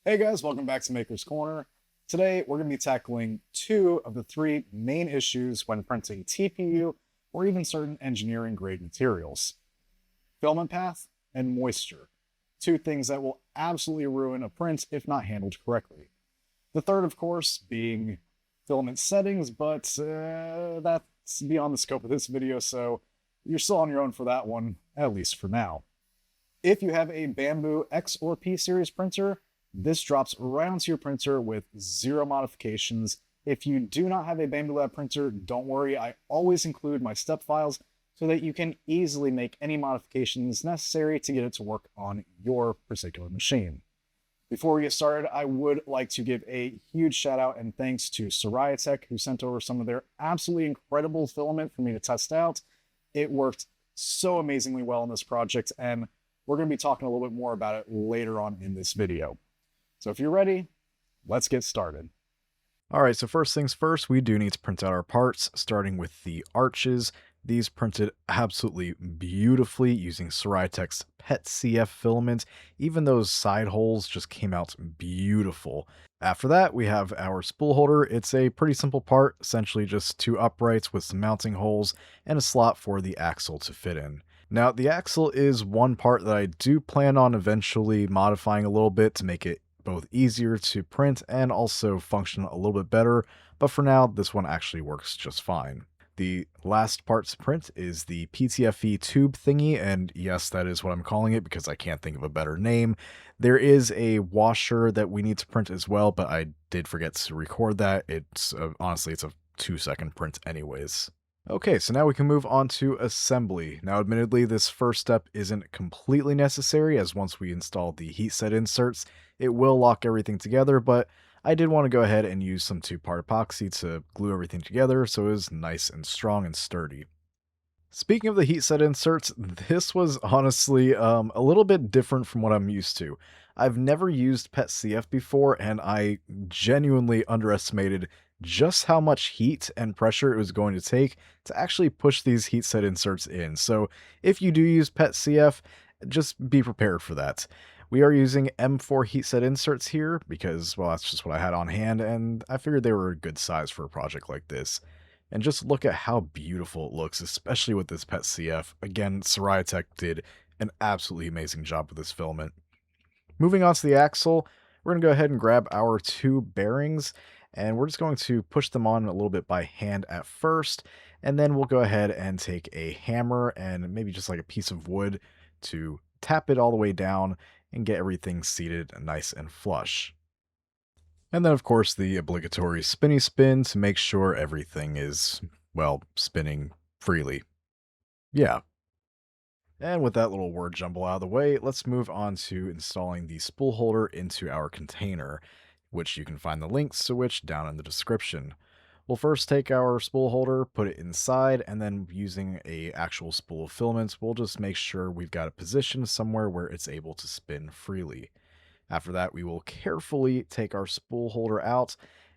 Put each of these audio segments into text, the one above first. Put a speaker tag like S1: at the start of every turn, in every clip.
S1: Hey guys, welcome back to Maker's Corner. Today we're going to be tackling two of the three main issues when printing TPU or even certain engineering grade materials: filament path and moisture. Two things that will absolutely ruin a print if not handled correctly. The third, of course, being filament settings, but that's beyond the scope of this video, so you're still on your own for that one, at least for now. If you have a Bambu X or P series printer, this drops right onto your printer with zero modifications. If you do not have a Bambu Lab printer, don't worry, I always include my step files so that you can easily make any modifications necessary to get it to work on your particular machine. Before we get started, I would like to give a huge shout out and thanks to Siraya Tech, who sent over some of their absolutely incredible filament for me to test out. It worked so amazingly well in this project, and we're going to be talking a little bit more about it later on in this video. So if you're ready, let's get started.
S2: Alright, so first things first, we do need to print out our parts, starting with the arches. These printed absolutely beautifully using Siraya Tech's PET CF filament. Even those side holes just came out beautiful. After that, we have our spool holder. It's a pretty simple part, essentially just two uprights with some mounting holes and a slot for the axle to fit in. Now, the axle is one part that I do plan on eventually modifying a little bit to make it both easier to print and also function a little bit better, but for now, this one actually works just fine. The last part to print is the PTFE tube thingy, and yes, that is what I'm calling it because I can't think of a better name. There is a washer that we need to print as well, but I did forget to record that. It's honestly, it's a 2-second print anyways. Okay, so now we can move on to assembly. Now, admittedly, this first step isn't completely necessary, as once we install the heat set inserts, it will lock everything together, but I did want to go ahead and use some two-part epoxy to glue everything together so it was nice and strong and sturdy. Speaking of the heat set inserts, this was honestly a little bit different from what I'm used to. I've never used PET CF before, and I genuinely underestimated just how much heat and pressure it was going to take to actually push these heat set inserts in. So if you do use PET CF, just be prepared for that. We are using M4 heat set inserts here because, well, that's just what I had on hand, and I figured they were a good size for a project like this. And just look at how beautiful it looks, especially with this PET CF. Again, Siraya Tech did an absolutely amazing job with this filament. Moving on to the axle, we're going to go ahead and grab our two bearings, and we're just going to push them on a little bit by hand at first, and then we'll go ahead and take a hammer and maybe just like a piece of wood to tap it all the way down and get everything seated nice and flush. And then, of course, the obligatory spinny spin to make sure everything is, well, spinning freely. Yeah. And with that little word jumble out of the way, let's move on to installing the spool holder into our container, which you can find the links to which down in the description. We'll first take our spool holder, put it inside, and then using a actual spool of filaments, we'll just make sure we've got it positioned somewhere where it's able to spin freely. After that, we will carefully take our spool holder out,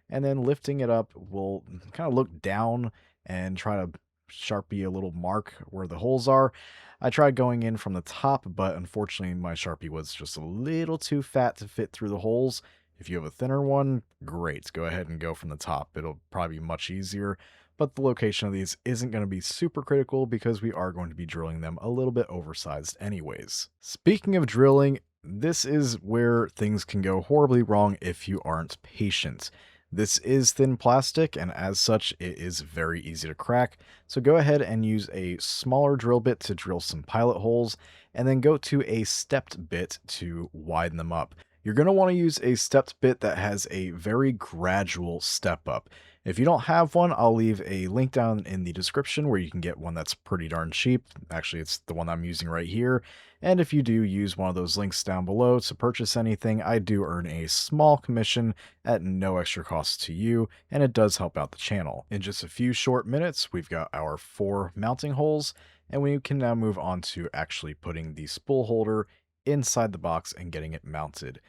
S2: and then lifting it up, we'll kind of look down and try to Sharpie a little mark where the holes are. I tried going in from the top, but unfortunately my Sharpie was just a little too fat to fit through the holes. If you have a thinner one, great, go ahead and go from the top. It'll probably be much easier, but the location of these isn't going to be super critical because we are going to be drilling them a little bit oversized anyways. Speaking of drilling, this is where things can go horribly wrong if you aren't patient. This is thin plastic, and as such, it is very easy to crack, so go ahead and use a smaller drill bit to drill some pilot holes, and then go to a stepped bit to widen them up. You're going to want to use a stepped bit that has a very gradual step up. If you don't have one, I'll leave a link down in the description where you can get one that's pretty darn cheap. Actually, it's the one I'm using right here. And if you do use one of those links down below to purchase anything, I do earn a small commission at no extra cost to you, and it does help out the channel. In just a few short minutes, we've got our 4 mounting holes, and we can now move on to actually putting the spool holder inside the box and getting it mounted.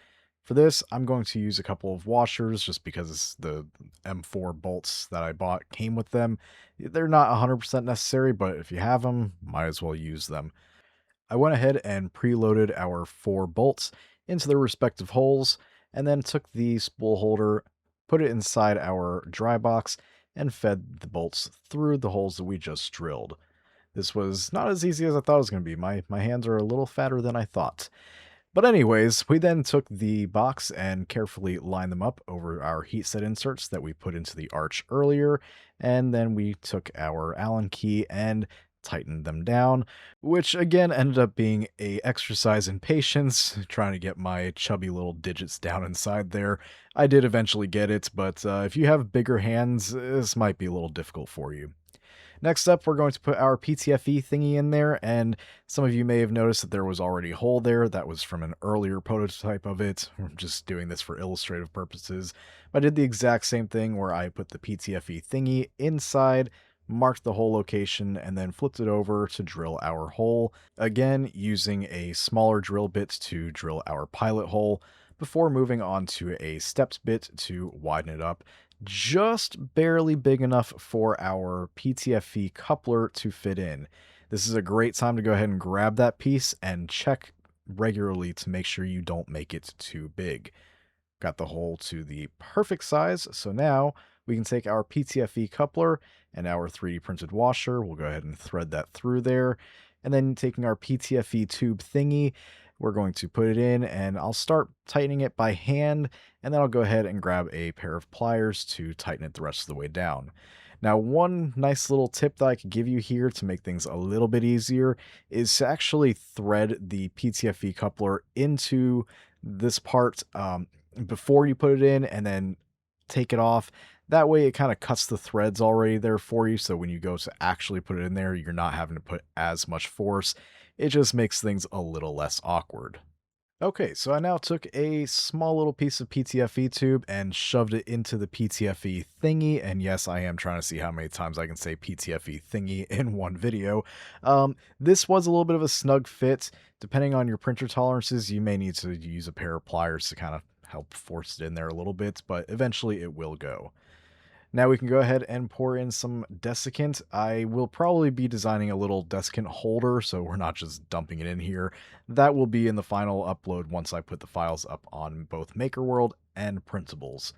S2: For this, I'm going to use a couple of washers just because the M4 bolts that I bought came with them. They're not 100% necessary, but if you have them, might as well use them. I went ahead and preloaded our 4 bolts into their respective holes, and then took the spool holder, put it inside our dry box, and fed the bolts through the holes that we just drilled. This was not as easy as I thought it was going to be. My hands are a little fatter than I thought. But anyways, we then took the box and carefully lined them up over our heat set inserts that we put into the arch earlier, and then we took our Allen key and tightened them down, which again ended up being a exercise in patience, trying to get my chubby little digits down inside there. I did eventually get it, but if you have bigger hands, this might be a little difficult for you. Next up, we're going to put our PTFE thingy in there, and some of you may have noticed that there was already a hole there. That was from an earlier prototype of it. I'm just doing this for illustrative purposes. I did the exact same thing where I put the PTFE thingy inside, marked the hole location, and then flipped it over to drill our hole, again using a smaller drill bit to drill our pilot hole, before moving on to a stepped bit to widen it up just barely big enough for our PTFE coupler to fit in. This is a great time to go ahead and grab that piece and check regularly to make sure you don't make it too big. Got the hole to the perfect size, so now we can take our PTFE coupler and our 3D printed washer. We'll go ahead and thread that through there. And then taking our PTFE tube thingy, we're going to put it in, and I'll start tightening it by hand, and then I'll go ahead and grab a pair of pliers to tighten it the rest of the way down. Now, one nice little tip that I could give you here to make things a little bit easier is to actually thread the PTFE coupler into this part before you put it in, and then take it off. That way it kind of cuts the threads already there for you, so when you go to actually put it in there, you're not having to put as much force. It just makes things a little less awkward. Okay, so I now took a small little piece of PTFE tube and shoved it into the PTFE thingy, and yes, I am trying to see how many times I can say PTFE thingy in one video. This was a little bit of a snug fit. Depending on your printer tolerances, you may need to use a pair of pliers to kind of help force it in there a little bit, but eventually it will go. Now we can go ahead and pour in some desiccant. I will probably be designing a little desiccant holder, so we're not just dumping it in here. That will be in the final upload once I put the files up on both MakerWorld and Printables.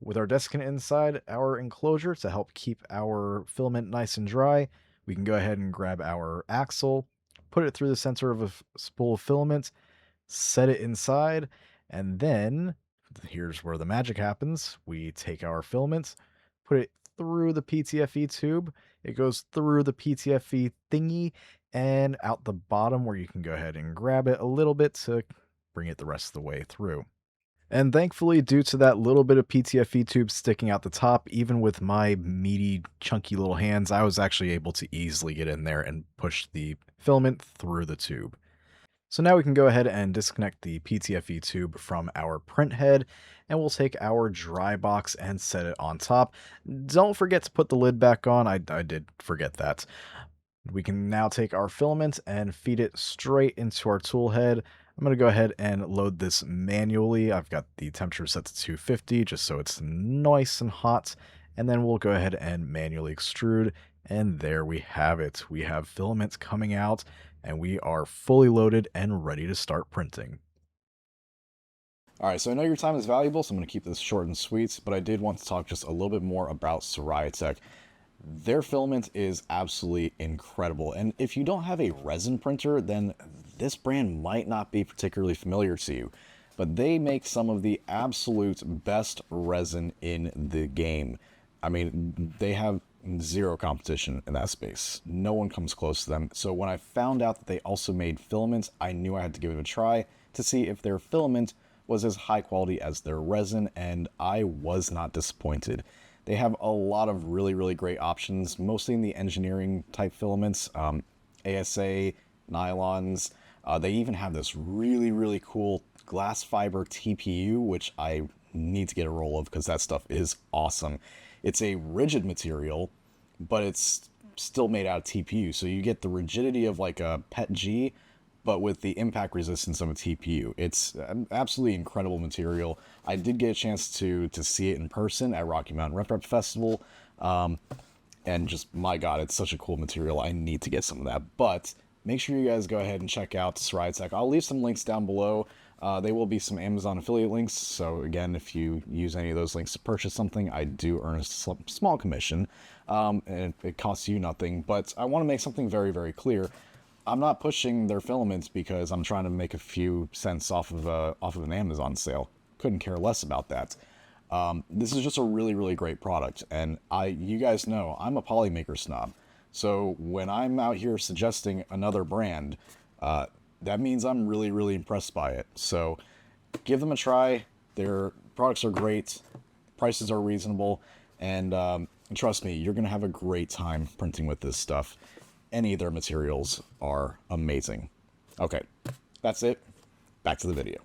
S2: With our desiccant inside our enclosure to help keep our filament nice and dry, we can go ahead and grab our axle, put it through the center of a spool of filament, set it inside, and then here's where the magic happens. We take our filament, put it through the PTFE tube. It goes through the PTFE thingy and out the bottom, where you can go ahead and grab it a little bit to bring it the rest of the way through. And thankfully, due to that little bit of PTFE tube sticking out the top, even with my meaty, chunky little hands, I was actually able to easily get in there and push the filament through the tube. So now we can go ahead and disconnect the PTFE tube from our print head, and we'll take our dry box and set it on top. Don't forget to put the lid back on. I did forget that. We can now take our filament and feed it straight into our tool head. I'm going to go ahead and load this manually. I've got the temperature set to 250 just so it's nice and hot. And then we'll go ahead and manually extrude. And there we have it. We have filaments coming out, and we are fully loaded and ready to start printing.
S1: All right, so I know your time is valuable, so I'm going to keep this short and sweet, but I did want to talk just a little bit more about Siraya Tech. Their filament is absolutely incredible, and if you don't have a resin printer, then this brand might not be particularly familiar to you, but they make some of the absolute best resin in the game. I mean, they have zero competition in that space. No one comes close to them. So when I found out that they also made filaments, I knew I had to give it a try to see if their filament was as high quality as their resin, and I was not disappointed. They have a lot of really great options, mostly in the engineering type filaments, ASA, nylons. They even have this really cool glass fiber TPU, which I need to get a roll of because that stuff is awesome. It's a rigid material, but it's still made out of TPU, so you get the rigidity of like a PETG, but with the impact resistance of a TPU. It's an absolutely incredible material. I did get a chance to see it in person at Rocky Mountain Rep Festival, and just, my god, it's such a cool material. I need to get some of that, but make sure you guys go ahead and check out Siraya Tech. I'll leave some links down below. They will be some Amazon affiliate links. So again, if you use any of those links to purchase something, I do earn a small commission, and it costs you nothing. But I want to make something very, very clear. I'm not pushing their filaments because I'm trying to make a few cents off of an Amazon sale. Couldn't care less about that. This is just a really, really great product, and you guys know, I'm a polymaker snob. So when I'm out here suggesting another brand, that means I'm really, really impressed by it. So give them a try. Their products are great, prices are reasonable, and trust me, you're gonna have a great time printing with this stuff. Any of their materials are amazing. Okay, that's it. Back to the video.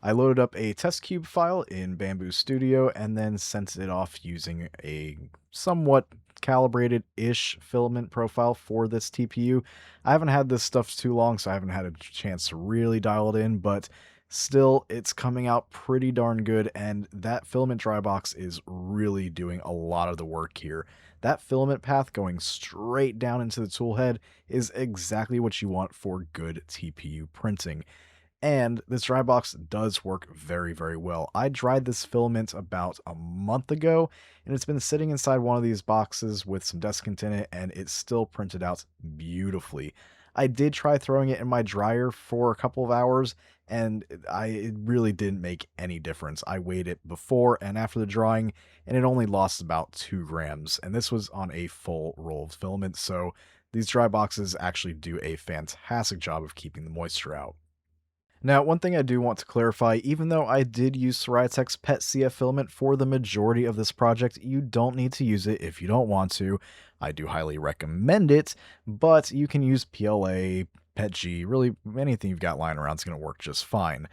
S2: I loaded up a test cube file in Bambu Studio and then sent it off using a somewhat calibrated-ish filament profile for this TPU. I haven't had this stuff too long, so I haven't had a chance to really dial it in, but still, it's coming out pretty darn good, and that filament dry box is really doing a lot of the work here. That filament path going straight down into the tool head is exactly what you want for good TPU printing. And this dry box does work very, very well. I dried this filament about a month ago, and it's been sitting inside one of these boxes with some desiccant in it, and it's still printed out beautifully. I did try throwing it in my dryer for a couple of hours, and it really didn't make any difference. I weighed it before and after the drying, and it only lost about 2 grams, and this was on a full roll of filament, so these dry boxes actually do a fantastic job of keeping the moisture out. Now, one thing I do want to clarify, even though I did use Siraya PET CF filament for the majority of this project, you don't need to use it if you don't want to. I do highly recommend it, but you can use PLA, PETG, really anything you've got lying around is going to work just fine.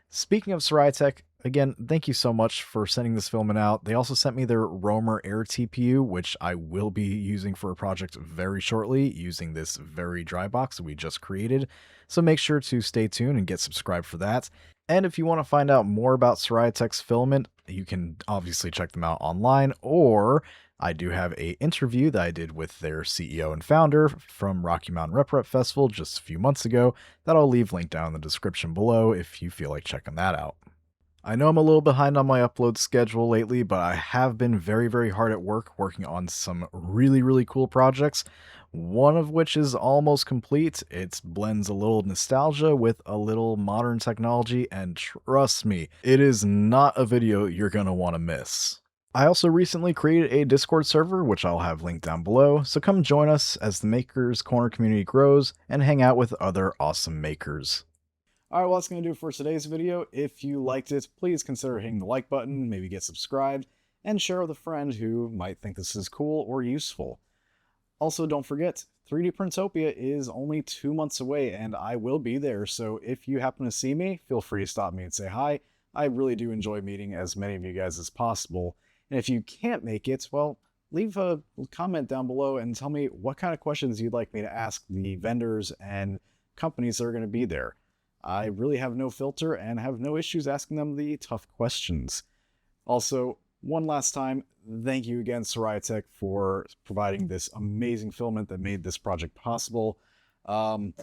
S2: Speaking of Siraya, again, thank you so much for sending this filament out. They also sent me their Roamer Air TPU, which I will be using for a project very shortly, using this very dry box that we just created. So make sure to stay tuned and get subscribed for that. And if you want to find out more about Siraya filament, you can obviously check them out online, or I do have an interview that I did with their CEO and founder from Rocky Mountain Rep Festival just a few months ago that I'll leave linked down in the description below if you feel like checking that out. I know I'm a little behind on my upload schedule lately, but I have been very, very hard at work working on some really, really cool projects, one of which is almost complete. It blends a little nostalgia with a little modern technology, and trust me, it is not a video you're going to want to miss. I also recently created a Discord server, which I'll have linked down below, so come join us as the Makers Corner community grows and hang out with other awesome makers.
S1: Alright, well that's going to do it for today's video. If you liked it, please consider hitting the like button, maybe get subscribed, and share with a friend who might think this is cool or useful. Also, don't forget, 3D Printopia is only 2 months away, and I will be there, so if you happen to see me, feel free to stop me and say hi. I really do enjoy meeting as many of you guys as possible. And if you can't make it, well, leave a comment down below and tell me what kind of questions you'd like me to ask the vendors and companies that are going to be there. I really have no filter and have no issues asking them the tough questions. Also, one last time, thank you again, Siraya, for providing this amazing filament that made this project possible. I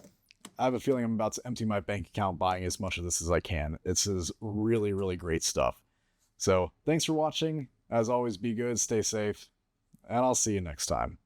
S1: have a feeling I'm about to empty my bank account buying as much of this as I can. This is really, really great stuff. So, thanks for watching. As always, be good, stay safe, and I'll see you next time.